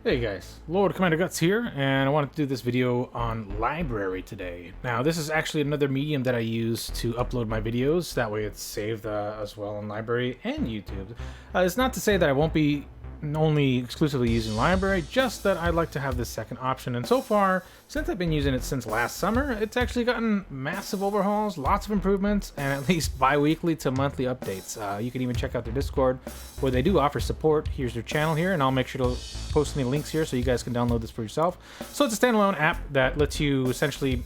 Hey guys, Lord Commander Guts here, and I wanted to do this video on LBRY today. Now, this is actually another medium that I use to upload my videos. That way it's saved as well on LBRY and YouTube. It's not to say that I won't be only exclusively using LBRY, just that I like to have this second option. And so far, since I've been using it since last summer, it's actually gotten massive overhauls, lots of improvements, and at least bi-weekly to monthly updates. You can even check out their Discord, where they do offer support. Here's their channel here, and I'll make sure to post any links here so you guys can download this for yourself. So it's a standalone app that lets you essentially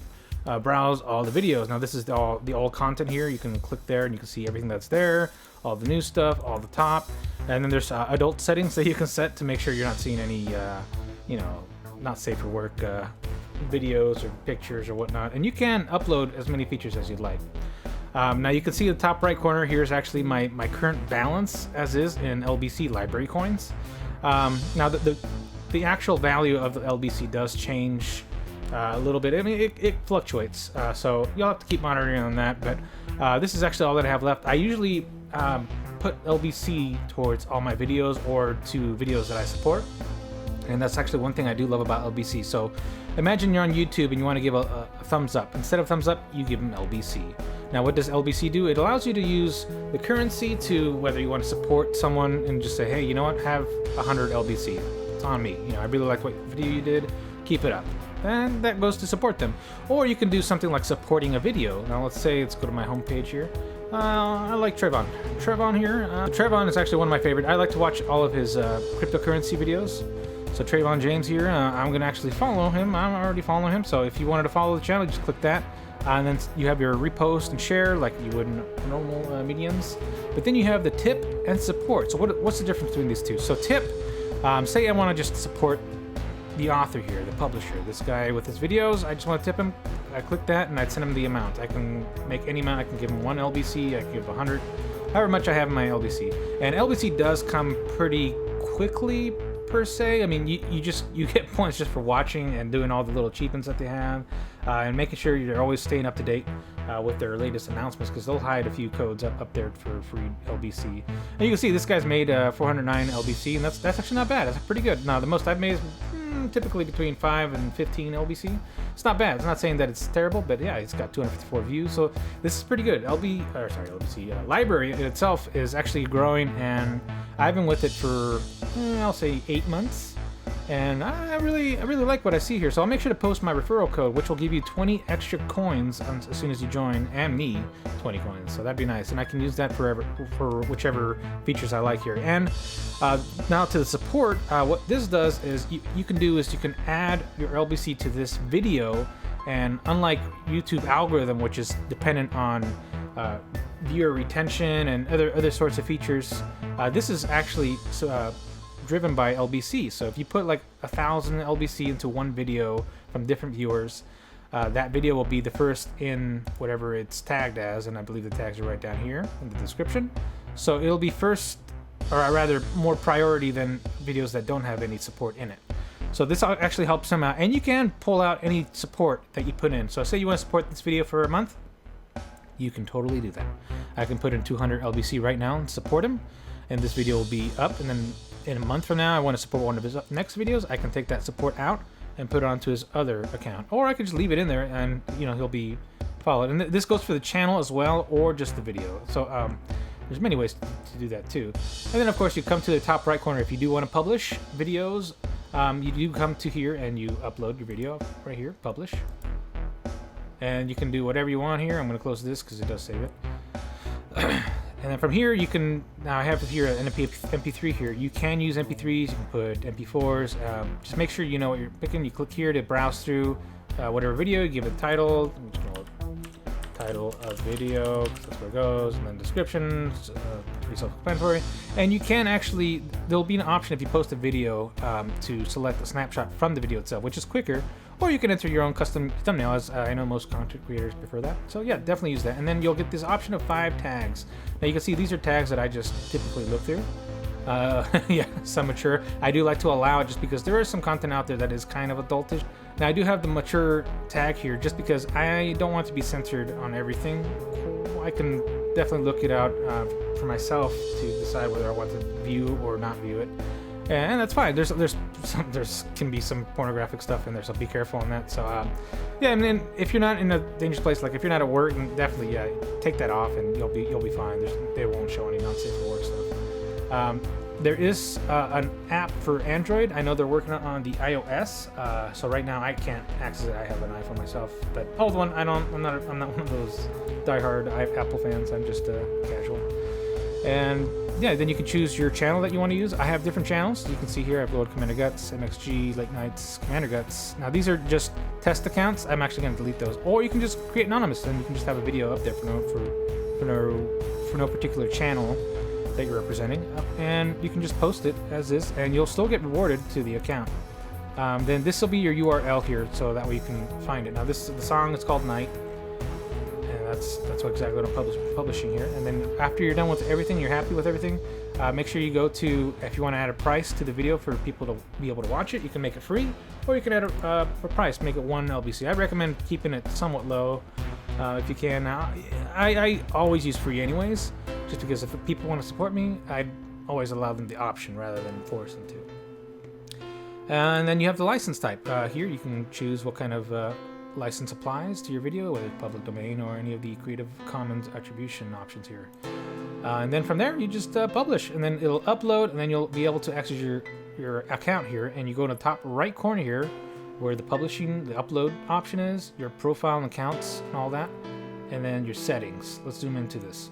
browse all the videos. Now this is the all content here. You can click there and you can see everything that's there, all the new stuff, all the top, and then there's adult settings that you can set to make sure you're not seeing any, not safe for work videos or pictures or whatnot. And you can upload as many features as you'd like. Now you can see the top right corner. Here's actually my current balance as is in LBC LBRY coins. Now the actual value of the LBC does change a little bit. I mean, it fluctuates, so you'll have to keep monitoring on that. But this is actually all that I have left. I usually put LBC towards all my videos or to videos that I support, and that's actually one thing I do love about LBC. So imagine you're on YouTube and you want to give a thumbs up. Instead of thumbs up, you give them LBC. Now what does LBC do? It allows you to use the currency to, whether you want to support someone and just say, hey, you know what, have 100 LBC. It's on me. I really liked what video you did, keep it up. And that goes to support them. Or you can do something like supporting a video. Now let's say, let's go to my homepage here. I like Trevon. Trevon here. Trevon is actually one of my favorite. I like to watch all of his cryptocurrency videos. So Trevon James here, I'm going to actually follow him. I'm already following him. So if you wanted to follow the channel, just click that. And then you have your repost and share like you would in normal mediums. But then you have the tip and support. So what's the difference between these two? So tip, say I want to just support the author here, the publisher, this guy with his videos. I just want to tip him. I click that and I'd send him the amount. I can make any amount. I can give him 1 LBC. I can give 100, however much I have in my LBC. And LBC does come pretty quickly per se. I mean, you get points just for watching and doing all the little achievements that they have, and making sure you're always staying up to date with their latest announcements, because they'll hide a few codes up there for free LBC. And you can see this guy's made 409 LBC, and that's actually not bad. That's pretty good. Now the most I've made is typically between 5 and 15 LBC. It's not bad. It's not saying that it's terrible, but yeah, it's got 254 views, so this is pretty good. LBRY in itself is actually growing, and I've been with it for I'll say 8 months, and I really like what I see here. So I'll make sure to post my referral code, which will give you 20 extra coins as soon as you join, and me 20 coins. So that'd be nice, and I can use that for whichever features I like here. And now to the support, what this does is you can add your LBC to this video, and unlike YouTube algorithm, which is dependent on viewer retention and other sorts of features, this is actually driven by LBC. So if you put like 1,000 LBC into one video from different viewers, that video will be the first in whatever it's tagged as, and I believe the tags are right down here in the description. So it'll be first, or rather more priority than videos that don't have any support in it. So this actually helps them out, and you can pull out any support that you put in. So say you want to support this video for a month, you can totally do that. I can put in 200 LBC right now and support him, and this video will be up, and then in a month from now I want to support one of his next videos, I can take that support out and put it onto his other account, or I could just leave it in there and he'll be followed. And this goes for the channel as well, or just the video. So there's many ways to do that too. And then of course you come to the top right corner. If you do want to publish videos, you do come to here and you upload your video right here, publish, and you can do whatever you want here. I'm going to close this because it does save it. And then from here you can, now I have here an MP3 here. You can use MP3s, you can put MP4s. Just make sure you know what you're picking. You click here to browse through whatever video, you give it a title, title of video, that's where it goes, and then descriptions, pretty self-explanatory. And you can actually, there'll be an option if you post a video to select a snapshot from the video itself, which is quicker, or you can enter your own custom thumbnail, as I know most content creators prefer that. So yeah, definitely use that. And then you'll get this option of 5 tags. Now you can see these are tags that I just typically look through. Yeah, some mature. I do like to allow it just because there is some content out there that is kind of adultish. Now I do have the mature tag here just because I don't want to be censored on everything. I can definitely look it out for myself to decide whether I want to view or not view it. and that's fine. There's can be some pornographic stuff in there, so be careful on that. So yeah, and then if you're not in a dangerous place, like if you're not at work, and definitely take that off, and you'll be fine. They won't show any non-safe for work stuff. There is an app for Android. I know they're working on the iOS. So right now I can't access it. I have an iPhone myself, but old one. I'm not one of those diehard Apple fans. I'm just casual. And yeah, then you can choose your channel that you want to use. I have different channels. You can see here I've loaded Commander Guts, MXG, Late Nights, Commander Guts. Now these are just test accounts. I'm actually going to delete those. Or you can just create anonymous, and you can just have a video up there for no particular channel that you're representing, and you can just post it as is, and you'll still get rewarded to the account. Then this will be your URL here, so that way you can find it. Now the song is called Night, and that's exactly what I'm publishing here. And then after you're done with everything, you're happy with everything, make sure you go to, if you want to add a price to the video for people to be able to watch it, you can make it free, or you can add a price, make it 1 LBC. I recommend keeping it somewhat low if you can. Now, I always use free anyways, just because if people want to support me, I'd always allow them the option rather than force them to. And then you have the license type. Here you can choose what kind of license applies to your video, whether it's public domain or any of the Creative Commons attribution options here. And then from there, you just publish, and then it'll upload, and then you'll be able to access your account here, and you go to the top right corner here, where the upload option is, your profile and accounts and all that, and then your settings. Let's zoom into this.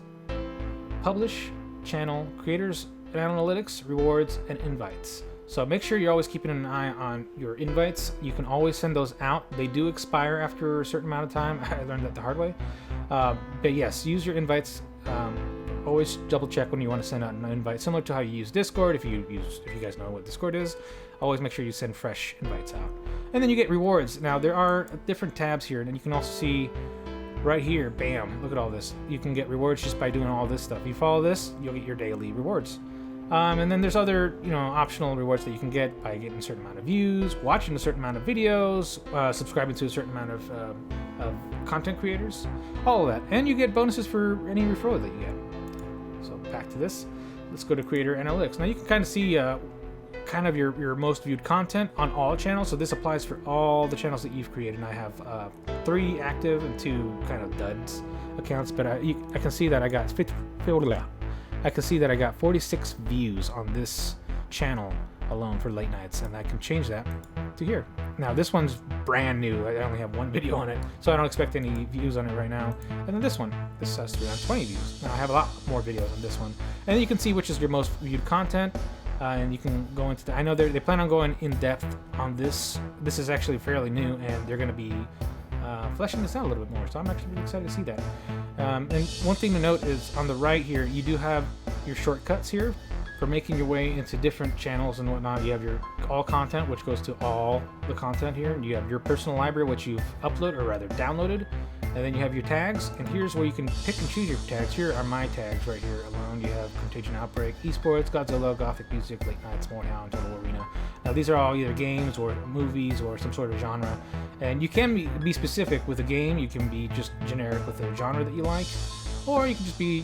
Publish, channel, creators and analytics, rewards, and invites. So make sure you're always keeping an eye on your invites. You can always send those out. They do expire after a certain amount of time. I learned that the hard way. But yes, use your invites. Always double check when you want to send out an invite, similar to how you use Discord. If you guys know what Discord is, always make sure you send fresh invites out. And then you get rewards. Now there are different tabs here, and you can also see right here, bam, look at all this. You can get rewards just by doing all this stuff. If you follow this, you'll get your daily rewards. And then there's other, optional rewards that you can get by getting a certain amount of views, watching a certain amount of videos, subscribing to a certain amount of content creators, all of that. And you get bonuses for any referral that you get. So back to this. Let's go to Creator Analytics. Now you can kind of see kind of your most viewed content on all channels. So this applies for all the channels that you've created. And I have 3 active and 2 kind of duds accounts, but I can see that I got 46 views on this channel alone for Late Nights, and I can change that to here. Now this one's brand new. I only have 1 video on it, so I don't expect any views on it right now. And then this has 320 views. Now I have a lot more videos on this one, and then you can see which is your most viewed content. And you can go into I know they plan on going in depth on this. This is actually fairly new, and they're going to be fleshing this out a little bit more. So I'm actually really excited to see that. And one thing to note is on the right here, you do have your shortcuts here for making your way into different channels and whatnot. You have your all content, which goes to all the content here. And you have your personal library, which you've uploaded, or rather downloaded. And then you have your tags, and here's where you can pick and choose your tags. Here are my tags right here alone. You have Contagion Outbreak, Esports, Godzilla, Gothic Music, Late Nights, Morehound, Total Arena. Now these are all either games or movies or some sort of genre. And you can be specific with a game, you can be just generic with a genre that you like, or you can just be,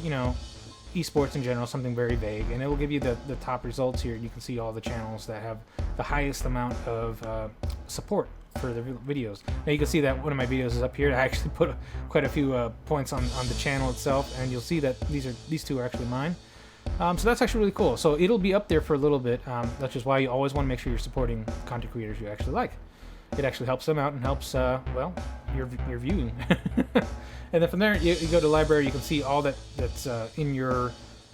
esports in general, something very vague, and it will give you the top results here. You can see all the channels that have the highest amount of support for the videos. Now you can see that one of my videos is up here. I actually put quite a few points on the channel itself, and you'll see that these 2 are actually mine. So that's actually really cool. So it'll be up there for a little bit. That's just why you always want to make sure you're supporting content creators you actually like. It actually helps them out and helps your viewing. And then from there you go to library. You can see all that's in your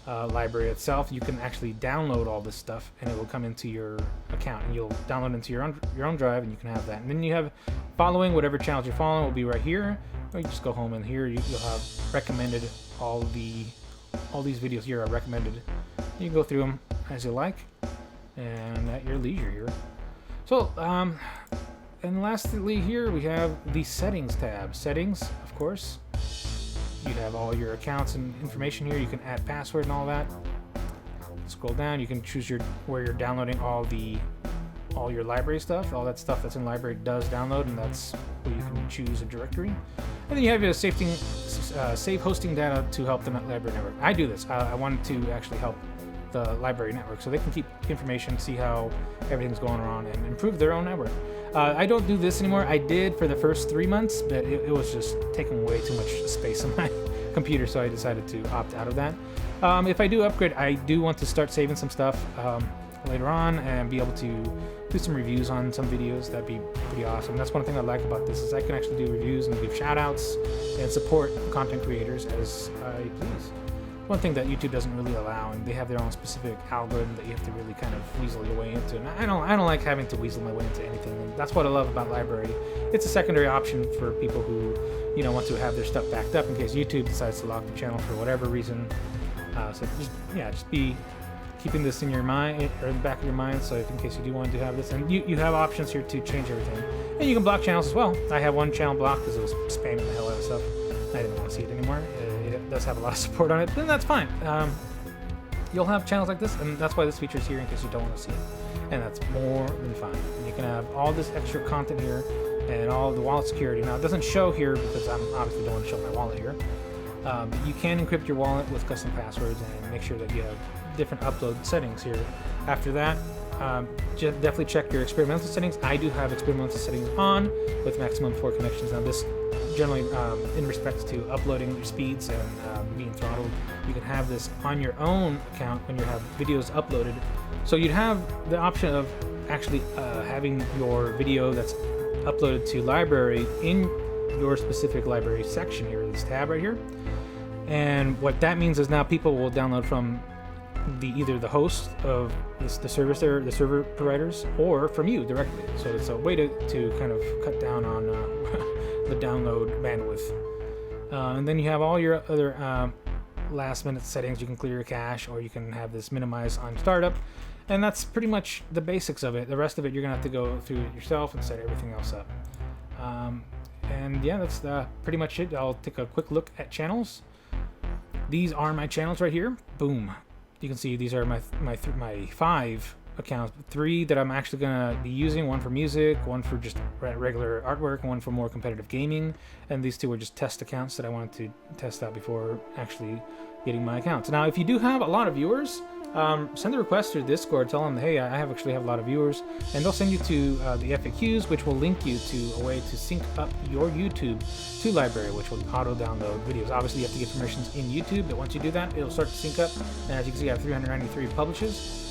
library itself. You can actually download all this stuff, and it will come into your account, and you'll download into your own drive, and you can have that. And then you have following, whatever channels you're following will be right here, or you just go home, and here you'll have recommended. All these videos here are recommended. You can go through them as you like, and at your leisure here. So and lastly here we have the settings tab. Settings, of course. You have all your accounts and information here. You can add password and all that. Scroll down, you can choose where you're downloading all your library stuff. All that stuff that's in library does download, and that's where you can choose a directory. And then you have your save hosting data to help the library network. I do this. I wanted to actually help the LBRY network, so they can keep information, see how everything's going on, and improve their own network. I don't do this anymore. I did for the first 3 months, but it was just taking way too much space on my computer, so I decided to opt out of that. If I do upgrade, I do want to start saving some stuff later on and be able to do some reviews on some videos. That'd be pretty awesome. That's one thing I like about this, is I can actually do reviews and give shout outs and support content creators as I please. One thing that YouTube doesn't really allow, and they have their own specific algorithm that you have to really kind of weasel your way into. And I don't like having to weasel my way into anything. And that's what I love about LBRY. It's a secondary option for people who, you know, want to have their stuff backed up in case YouTube decides to lock the channel for whatever reason. So just be keeping this in your mind, or in the back of your mind, so if in case you do want to have this, and you have options here to change everything, and you can block channels as well. I have one channel blocked because it was spamming the hell out of stuff. I didn't want to see it anymore. It does have a lot of support on it, and that's fine. You'll have channels like this, and that's why this feature is here in case you don't want to see it, and that's more than fine. And you can have all this extra content here and all the wallet security. Now it doesn't show here because I'm obviously don't want to show my wallet here. You can encrypt your wallet with custom passwords and make sure that you have different upload settings here. After that, definitely check your experimental settings. I do have experimental settings on with maximum 4 connections. Now this generally in respect to uploading your speeds and being throttled. You can have this on your own account when you have videos uploaded. So you'd have the option of actually having your video that's uploaded to LBRY in your specific LBRY section here, this tab right here. And what that means is now people will download from either the host of the service there, the server providers, or from you directly. So it's a way to kind of cut down on the download bandwidth. And then you have all your other last minute settings. You can clear your cache, or you can have this minimize on startup. And that's pretty much the basics of it. The rest of it, you're gonna have to go through it yourself and set everything else up. And yeah, that's pretty much it. I'll take a quick look at channels. These are my channels right here. Boom. You can see these are my 5 accounts. 3 that I'm actually gonna be using. 1 for music, 1 for just regular artwork, and 1 for more competitive gaming. And these 2 were just test accounts that I wanted to test out before actually getting my accounts. Now, if you do have a lot of viewers, send a request to Discord. Tell them, hey, I actually have a lot of viewers, and they'll send you to the FAQs, which will link you to a way to sync up your YouTube to LBRY, which will auto download videos. Obviously, you have to get permissions in YouTube, but once you do that, it'll start to sync up. And as you can see, I have 393 publishes.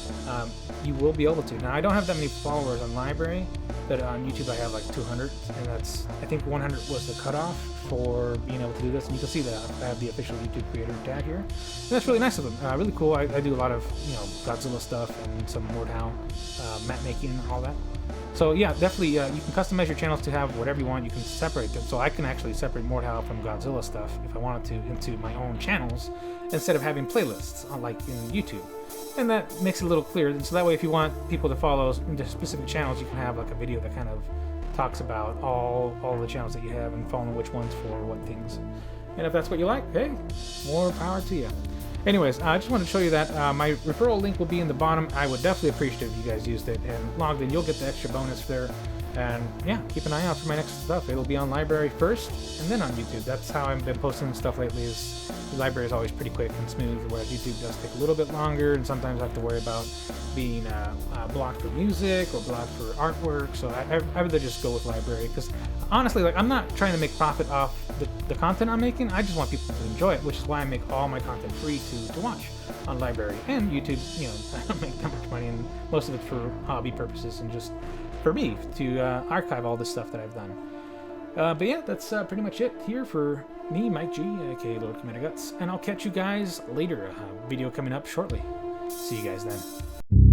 You will be able to. Now, I don't have that many followers on LBRY, but on YouTube I have like 200, and that's, I think 100 was the cutoff for being able to do this. And you can see that I have the official YouTube creator tag here, and that's really nice of them. Really cool. I do a lot of, you know, Godzilla stuff and some Mordhau, map making and all that. So yeah, definitely you can customize your channels to have whatever you want. You can separate them, so I can actually separate Mordhau from Godzilla stuff if I wanted to into my own channels instead of having playlists like in YouTube. And that makes it a little clearer. And so that way, if you want people to follow into specific channels, you can have like a video that kind of talks about all the channels that you have and following which ones for what things. And if that's what you like, hey, more power to you. Anyways, I just wanted to show you that my referral link will be in the bottom. I would definitely appreciate it if you guys used it and logged in. You'll get the extra bonus there. And yeah, keep an eye out for my next stuff. It'll be on LBRY first, and then on YouTube. That's how I've been posting stuff lately. Is LBRY is always pretty quick and smooth, whereas YouTube does take a little bit longer, and sometimes I have to worry about being blocked for music or blocked for artwork. So I rather just go with LBRY, because honestly, like, I'm not trying to make profit off the content I'm making. I just want people to enjoy it, which is why I make all my content free to watch on LBRY. And YouTube, you know, I don't make that much money, and most of it's for hobby purposes and just for me to archive all this stuff that I've done. But yeah, that's pretty much it here for me, Mike G, aka Lord Commander Guts, and I'll catch you guys later. Video coming up shortly. See you guys then.